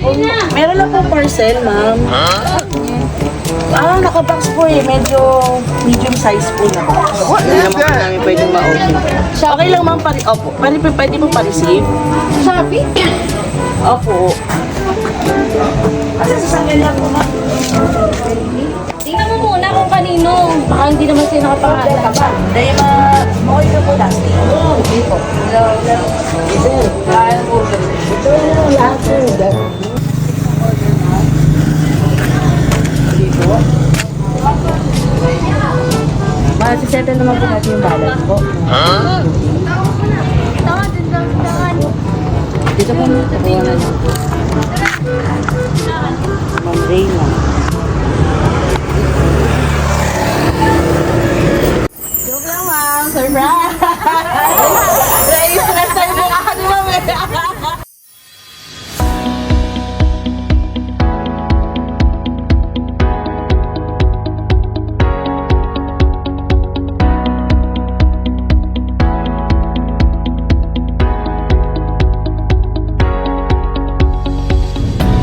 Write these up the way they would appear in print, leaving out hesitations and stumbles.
Meron lang po parcel, ma'am. Nakabox po eh. Medyo medium size po na box. Hindi naman po namin pwedeng ma-open. Okay lang, ma'am. Opo. Pwede po pa-receive. Shopee? Opo. Kasi sasanggan lang po, ma'am. Tingnan mo muna kung kanino. Baka hindi naman sila nakapangalan. Dahil okay na po last day. Hindi po. Kaya po. Ito yung last day. Masisettle naman po natin yung balance po. Dito po natin tabunan. Ma'am Reyna. Joke lang, ma'am. Surprise! Stress tayo mo ako ni ma'am.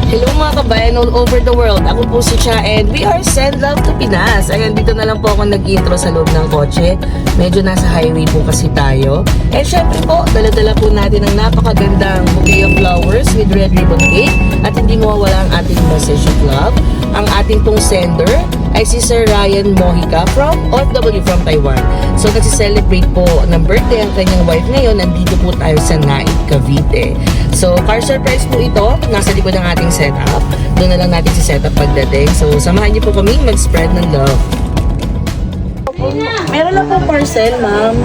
Hello mga kabayan all over the world. Ako po si Cha and we are Send Love to Pinas. Ayan, dito na lang po ako nag-intro sa loob ng kotse. Medyo nasa highway po kasi tayo. And syempre po, dala-dala po natin ang napakagandang bouquet of flowers with red ribbon cake. At hindi mawawala ang ating message of love. Ang ating pong sender ay si Sir Ryan Mojica from OFW from Taiwan. So nagsi-celebrate po ng birthday ang kanyang wife ngayon. Nandito po tayo sa Naik, Cavite. So car surprise po ito. Nasa likod ng ating setup. Doon na lang natin si setup pagdating. So samahan niyo po kami mag-spread ng love. Meron lang po parcel, ma'am.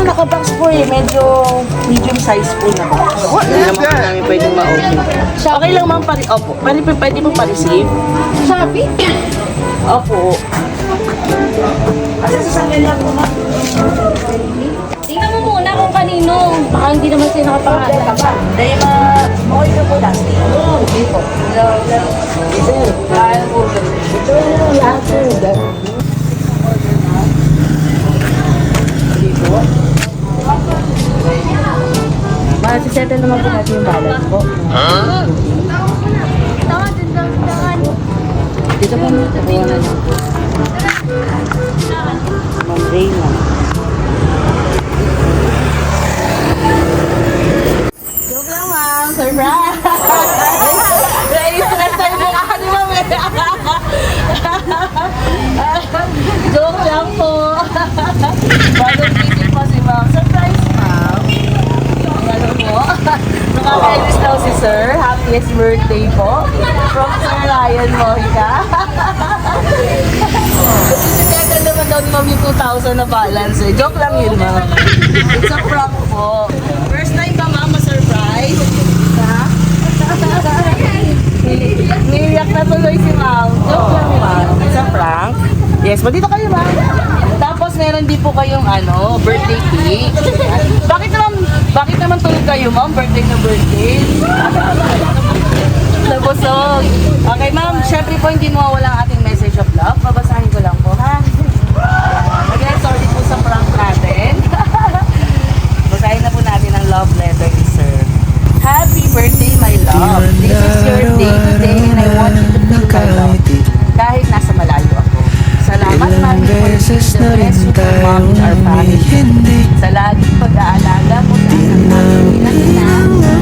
Nakabox po eh. Medyo medium size po na box. Hindi naman po namin pwedeng ma-open. Okay lang, ma'am. Opo. Pwede po pa-receive. Shopee? Opo. Kasi sasanggan lang po, ma'am. Tingnan mo muna kung kanino. Baka hindi naman sila nakapangalan. Dahil okay na po last day. Hindi po. Kaya po. Ito yung last day. Masisettle naman po natin yung balance po. Dito po natin tabunan. Ma'am Reyna. Joke lang, ma'am. Surprise! Stress tayo mo ako ni ma'am. Joke lang po. Bagong meeting po si ma'am. Surprise, ma'am. Ano po? Nakaka-Elvis daw si sir. Happiest birthday po. From Sir Ryan Mojica. Kasi naman daw ni ma'am yung 2,000 na balance eh. Joke lang yun, ma'am. It's a prank po. First time ba, ma'am, ma-surprise? Ha? Niriyak na tuloy si ma'am. Joke lang, ma'am. It's a prank. Yes, dito kayo, ma'am. Tapos meron din po kayong birthday cake. Bakit naman tulog kayo, ma'am? Birthday na birthday. Nabusog. Okay, ma'am. Syempre po hindi mawawala ang ating message of love. Babasahin ko lang po, ha? Again, sorry po sa prank natin. Basahin na po natin ang love letter ni sir. Happy birthday, my love. This is your day today and I want you to feel my love. Kahit nasa malayo ako. Salamat, mami, for being the best super mom in our family. Sa laging pag-aalaga mo sa aking ina,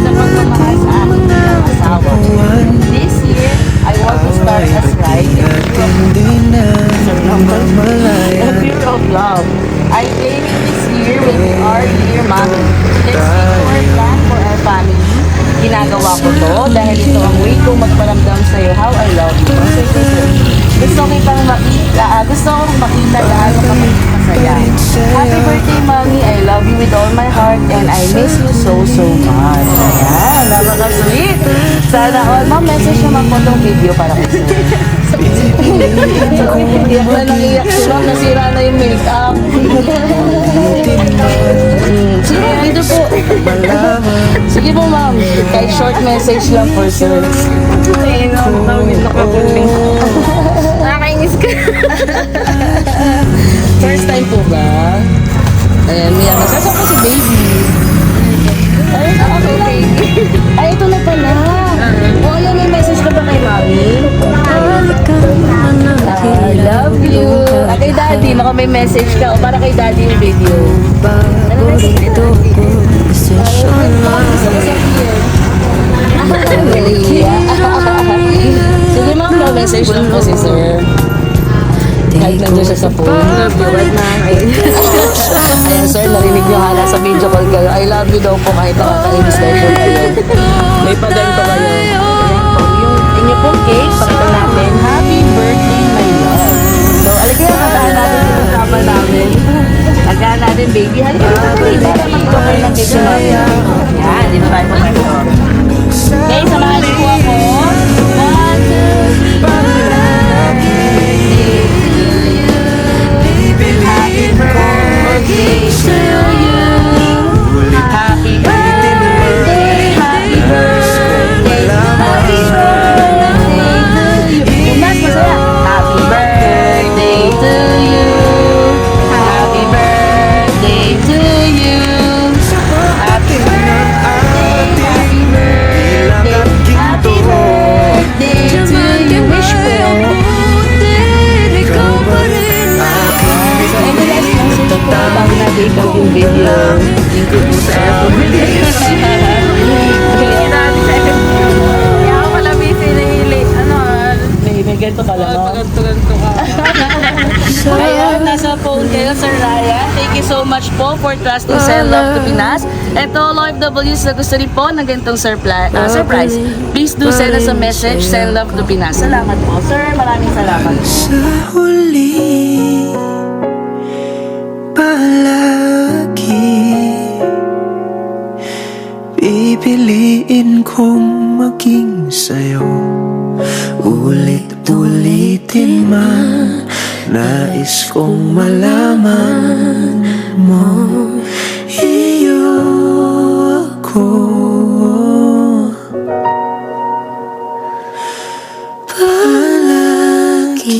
sa pagmamahal sa aking bilang asawa. This year, I want to start us right a pure of love. I claim it this year will be our year, mommy. Let's make our plan for our family. Ginagawa ko to dahil ito ang way kong magparamdam sa'yo how I love you. Gusto kong makita gaano ka masaya. Happy birthday, mommy. I love you with all my heart and I miss you so much. Ayan, napaka-sweet. Sana all, ma'am, message naman po itong video para kay sir. Hindi ako na nangiyak si ma'am. Nasira na yung makeup. Sige, dito po. Sige po, ma'am. Kahit short message lang for sir. Nakakainis ka. First time po ba? Ayan, may ako. Saan po si baby? Ay, ako baby. Ay, ito na pala. daddy, baka may message ka o para kay daddy yung video. Paborito ko desisyon mo. Sige ma'am, may message lang po si sir. Kahit nandiyan siya sa phone. Ayan sir, narinig niyo hala sa video call kayo. I love you daw po kahit nakakainis daw po kayo. May paganto kayo. Ayan po, yung inyo pong cake, pakita natin. Happy birthday, my love. So, alagay ang kantahan natin sa kasama namin. Kantahan natin, baby. Halika na natin. Para mag-go kayo ng cake si mami. Yan, dito tayo po tayo. Okay, samahan niyo po ako. 1, 2, 3. Happy birthday to you. Happy birthday, happy birthday, happy birthday to you. Mas masaya. Happy birthday to you. Happy birthday to you. Happy birthday, happy birthday, happy birthday to you. Wish ko. Bago natin ikaw yung video. Thank you po sa effort. Kaya ako pala busy na hili. Ano? May ganito ka lang. Paganto-ganto ka. Ayan, nasa phone kayo, Sir Ryan. Thank you so much po for trusting Send Love to Pinas. Ito, OFWs na gusto rin po ng ganitong surprise. Please do send us a message, Send Love to Pinas. Salamat po, Sir. Maraming salamat po. Sa huli, palagi pipiliin kong maging sa'yo. Ulit-ulitin man, nais kong malaman mo. Iyo ako. Palagi